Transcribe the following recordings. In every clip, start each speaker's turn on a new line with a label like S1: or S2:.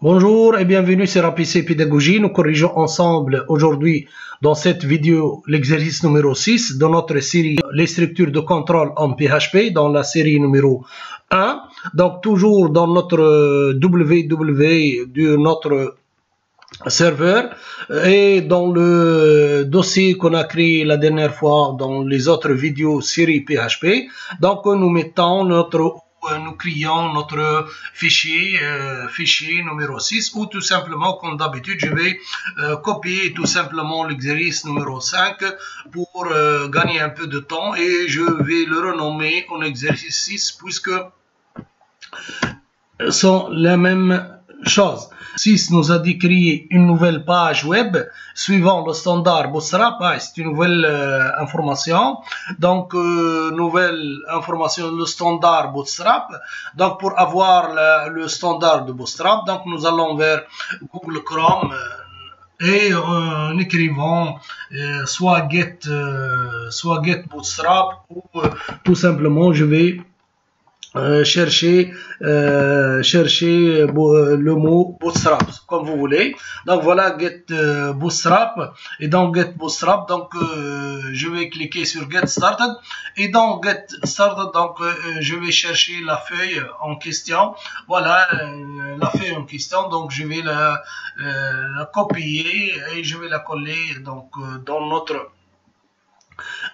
S1: Bonjour et bienvenue sur APC Pédagogie. Nous corrigeons ensemble aujourd'hui dans cette vidéo l'exercice numéro 6 de notre série Les structures de contrôle en PHP dans la série numéro 1. Donc toujours dans notre www de notre serveur et dans le dossier qu'on a créé la dernière fois dans les autres vidéos série PHP. Donc nous mettons nous créons notre fichier numéro 6 ou tout simplement comme d'habitude je vais copier tout simplement l'exercice numéro 5 pour gagner un peu de temps et je vais le renommer en exercice 6 puisque sont la même chose. 6 nous a dit créer une nouvelle page web suivant le standard Bootstrap. C'est une nouvelle information. Donc, nouvelle information, le standard Bootstrap. Donc, pour avoir le standard de Bootstrap, donc nous allons vers Google Chrome et en écrivant soit get Bootstrap ou tout simplement je vais chercher le mot Bootstrap comme vous voulez. Donc voilà get Bootstrap et dans get Bootstrap donc je vais cliquer sur get started et dans get started donc je vais chercher la feuille en question. Voilà la feuille en question, donc je vais la copier et je vais la coller donc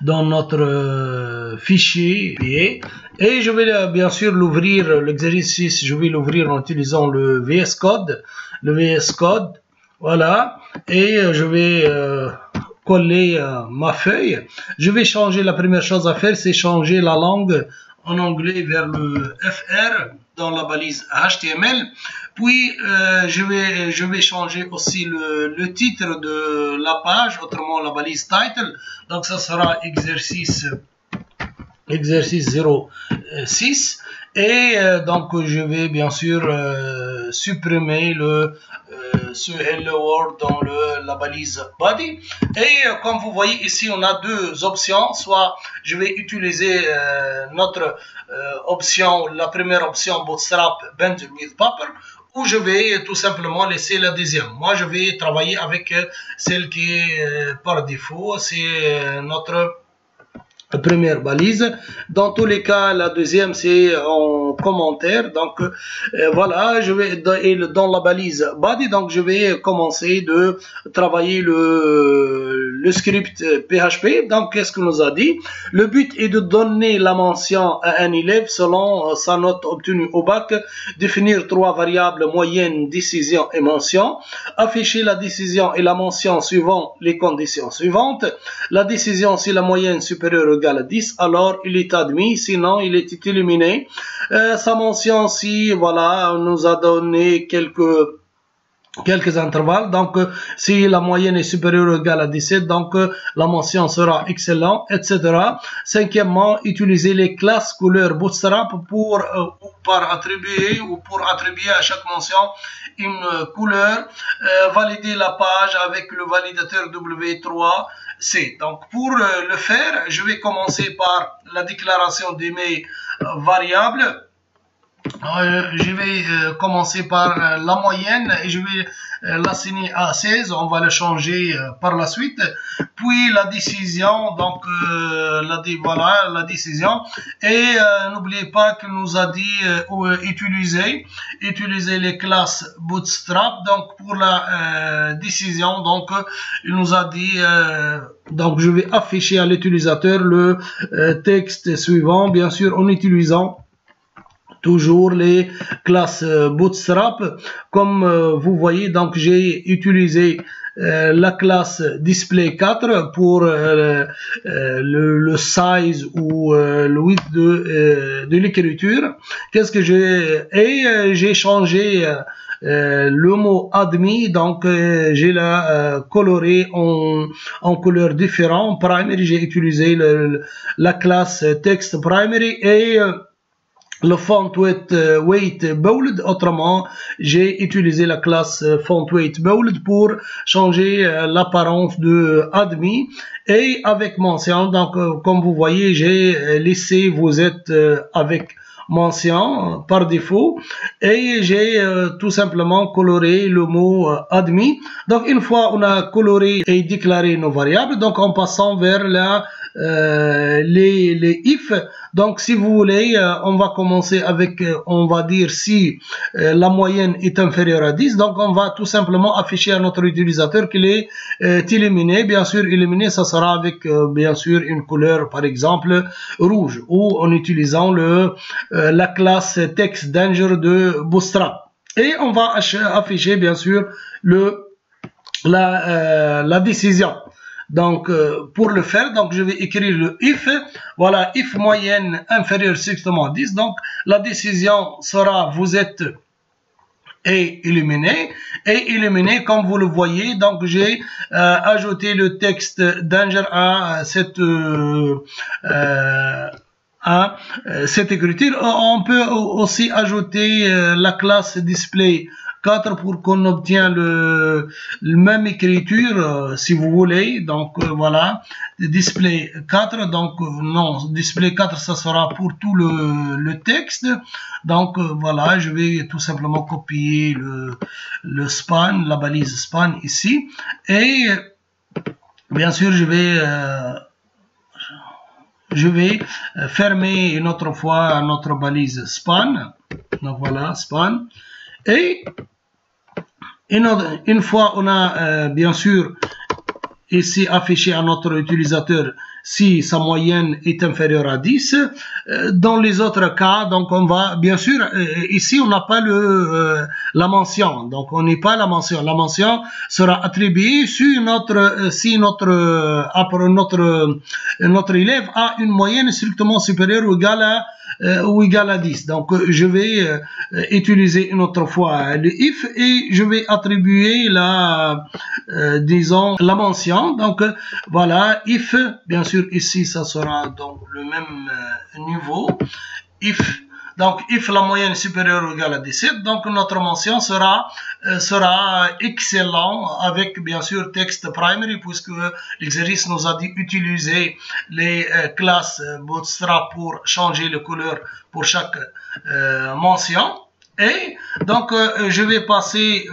S1: dans notre fichier et je vais bien sûr l'ouvrir, l'exercice je vais l'ouvrir en utilisant le VS Code, voilà, et je vais coller ma feuille. Je vais changer, la première chose à faire c'est changer la langue en anglais vers le FR dans la balise HTML. Puis je vais changer aussi le titre de la page, autrement la balise title. Donc ça sera exercice 06 et donc je vais bien sûr supprimer ce hello world dans la balise body. Et comme vous voyez ici on a deux options, soit je vais utiliser notre option, la première option Bootstrap Bent with Paper, ou je vais tout simplement laisser la deuxième. Moi je vais travailler avec celle qui est par défaut, c'est notre première balise. Dans tous les cas la deuxième c'est en commentaire. Donc voilà, je vais dans la balise body, donc je vais commencer de travailler le script PHP. Donc qu'est-ce que nous a dit? Le but est de donner la mention à un élève selon sa note obtenue au bac, définir trois variables moyenne, décision et mention, afficher la décision et la mention suivant les conditions suivantes. La décision si la moyenne supérieure égale à 10, alors il est admis, sinon il est éliminé. Sa mention si voilà nous a donné quelques intervalles, donc si la moyenne est supérieure ou égale à 17, donc la mention sera excellent, etc. Cinquièmement, utiliser les classes couleurs Bootstrap pour attribuer à chaque mention une couleur. Valider la page avec le validateur W3C. Donc pour le faire, je vais commencer par la déclaration de mes variables. Je vais commencer par la moyenne et je vais l'assigner à 16. On va le changer par la suite. Puis la décision, donc voilà la décision. Et n'oubliez pas qu'il nous a dit utiliser les classes Bootstrap. Donc pour la décision, donc il nous a dit donc je vais afficher à l'utilisateur le texte suivant, bien sûr en utilisant toujours les classes Bootstrap. Comme vous voyez, donc j'ai utilisé la classe display 4 pour le size ou le width de l'écriture. Qu'est-ce que j'ai changé le mot admis, donc j'ai la coloré en couleurs différentes. Primary, j'ai utilisé la classe text primary et le font weight bold, autrement j'ai utilisé la classe font weight bold pour changer l'apparence de admis et avec mention. Donc comme vous voyez j'ai laissé vous êtes avec mention par défaut et j'ai tout simplement coloré le mot admis. Donc une fois on a coloré et déclaré nos variables, donc en passant vers les if. Donc si vous voulez, on va commencer avec, on va dire si la moyenne est inférieure à 10, donc on va tout simplement afficher à notre utilisateur qu'il est éliminé. Bien sûr, éliminé, ça sera avec bien sûr une couleur par exemple rouge, ou en utilisant la classe TextDanger de Bootstrap. Et on va afficher bien sûr la décision. Donc pour le faire, donc je vais écrire le if. Voilà, if moyenne inférieure strictement à 10. Donc la décision sera vous êtes éliminé. Et éliminé, comme vous le voyez, donc j'ai ajouté le texte danger à cette écriture. On peut aussi ajouter la classe display 4 pour qu'on obtienne le même écriture si vous voulez. Donc voilà, display 4, donc non, display 4 ça sera pour tout le texte. Donc voilà, je vais tout simplement copier le span, la balise span ici, et bien sûr je vais fermer une autre fois notre balise span. Donc voilà, span. Et une fois on a bien sûr ici affiché à notre utilisateur si sa moyenne est inférieure à 10. Dans les autres cas, donc on va, bien sûr, ici on n'a pas la mention, donc on n'est pas la mention. La mention sera attribuée si notre élève a une moyenne strictement supérieure ou égale à 10. Donc je vais utiliser une autre fois le if et je vais attribuer disons la mention. Donc voilà, if, bien sûr ici ça sera donc le même niveau, if. Donc, if la moyenne est supérieure ou égale à 17, donc notre mention sera excellent avec bien sûr texte primary, puisque l'exercice nous a dit utiliser les classes Bootstrap pour changer les couleurs pour chaque mention. Et donc je vais passer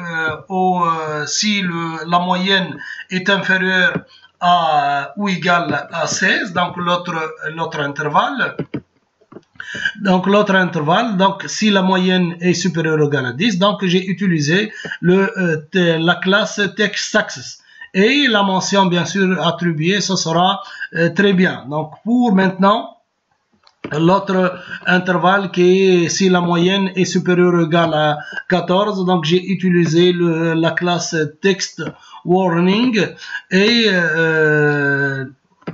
S1: si la moyenne est inférieure à ou égale à 16, donc l'autre intervalle. Donc l'autre intervalle, donc si la moyenne est supérieure ou égale à 10, donc j'ai utilisé la classe TextSuccess. Et la mention bien sûr attribuée, ce sera très bien. Donc pour maintenant, l'autre intervalle qui est si la moyenne est supérieure ou égale à 14, donc j'ai utilisé la classe TextWarning. Et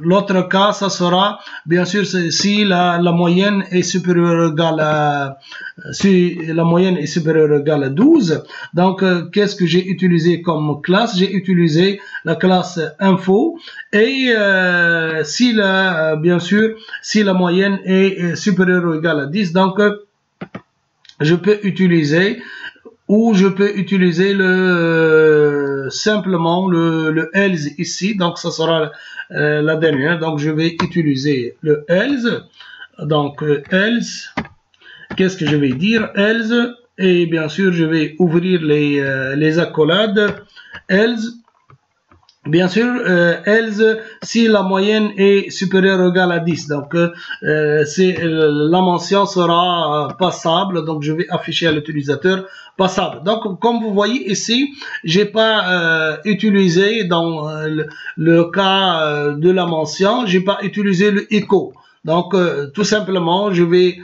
S1: l'autre cas, ça sera bien sûr si la moyenne est supérieure ou égale à 12. Donc qu'est-ce que j'ai utilisé comme classe? J'ai utilisé la classe info. Et bien sûr si la moyenne est supérieure ou égale à 10, donc je peux utiliser simplement le else ici. Donc ça sera la dernière. Donc je vais utiliser le else. Donc else, qu'est-ce que je vais dire? Else, et bien sûr je vais ouvrir les accolades. Else, bien sûr, else si la moyenne est supérieure ou égale à 10. Donc la mention sera passable. Donc je vais afficher à l'utilisateur passable. Donc comme vous voyez ici, j'ai pas utilisé dans le cas de la mention, j'ai pas utilisé le echo. Donc tout simplement, je vais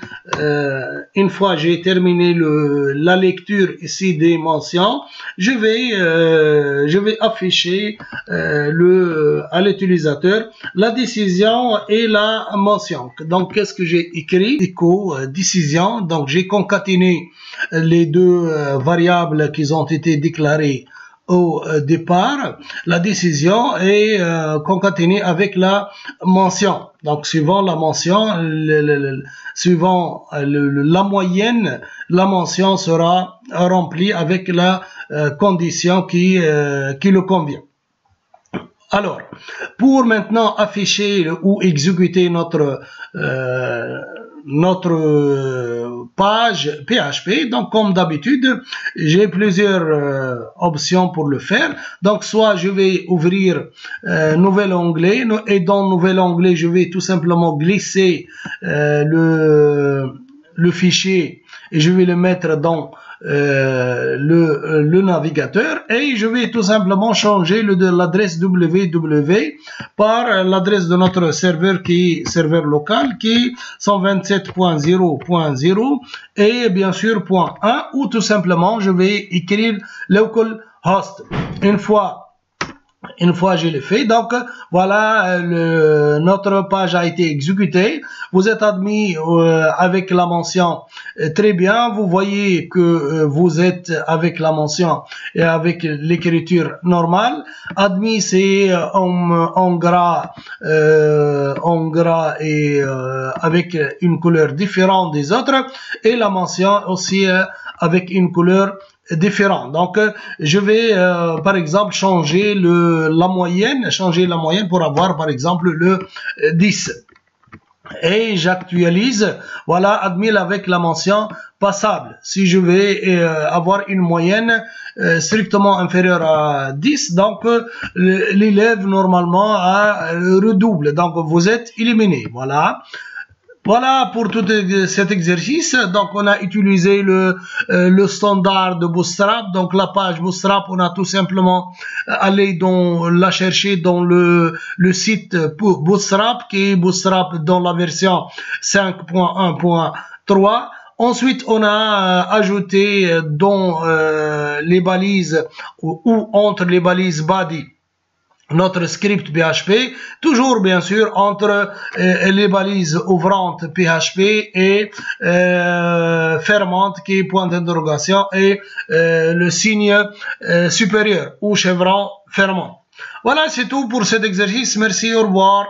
S1: une fois j'ai terminé la lecture ici des mentions, je vais afficher à l'utilisateur la décision et la mention. Donc qu'est-ce que j'ai écrit? Echo décision. Donc j'ai concaténé les deux variables qui ont été déclarées au départ. La décision est concaténée avec la mention. Donc suivant la mention, suivant la moyenne, la mention sera remplie avec la condition qui le convient. Alors, pour maintenant afficher ou exécuter notre page PHP. Donc, comme d'habitude, j'ai plusieurs options pour le faire. Donc, soit je vais ouvrir nouvel onglet et dans nouvel onglet, je vais tout simplement glisser le fichier et je vais le mettre dans le navigateur et je vais tout simplement changer l'adresse www par l'adresse de notre serveur qui est serveur local qui est 127.0.0 et bien sûr .1 ou tout simplement je vais écrire localhost. Une fois je l'ai fait, donc voilà, notre page a été exécutée. Vous êtes admis avec la mention très bien. Vous voyez que vous êtes avec la mention et avec l'écriture normale. Admis, c'est en gras et avec une couleur différente des autres. Et la mention aussi avec une couleur différent. Donc, je vais, par exemple, changer la moyenne pour avoir, par exemple, le 10. Et j'actualise, voilà, admis avec la mention passable. Si je vais avoir une moyenne strictement inférieure à 10, donc l'élève, normalement, redouble. Donc, vous êtes éliminé. Voilà. Voilà pour tout cet exercice. Donc, on a utilisé le standard de Bootstrap. Donc, la page Bootstrap, on a tout simplement allé la chercher dans le site pour Bootstrap, qui est Bootstrap dans la version 5.1.3. Ensuite, on a ajouté dans les balises ou entre les balises body notre script PHP, toujours bien sûr entre les balises ouvrantes PHP et fermantes qui est point d'interrogation et le signe supérieur ou chevron fermant. Voilà, c'est tout pour cet exercice. Merci, au revoir.